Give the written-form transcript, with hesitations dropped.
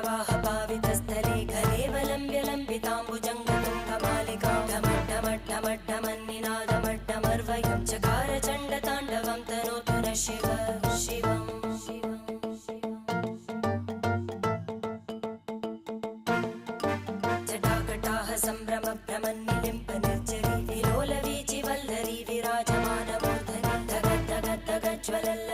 जटाटवीगलज्जलप्रवाहपावितस्थले घलेवलम्ब्य लम्बिताम्बुजङ्गतुङ्गमालिकां ढमड्ढमड्ढमड्ढमन्निनादमड्ढमर्वयं चकार चण्डताण्डवं तनोतु नः शिव शिवम् जटाकटाः सम्भ्रमभ्रमन्निलिम्प निर्जरी विलोलवीचि वल्लरी विराजमानमूर्धनि धगद्धगद्धगज्ज्वलल्ल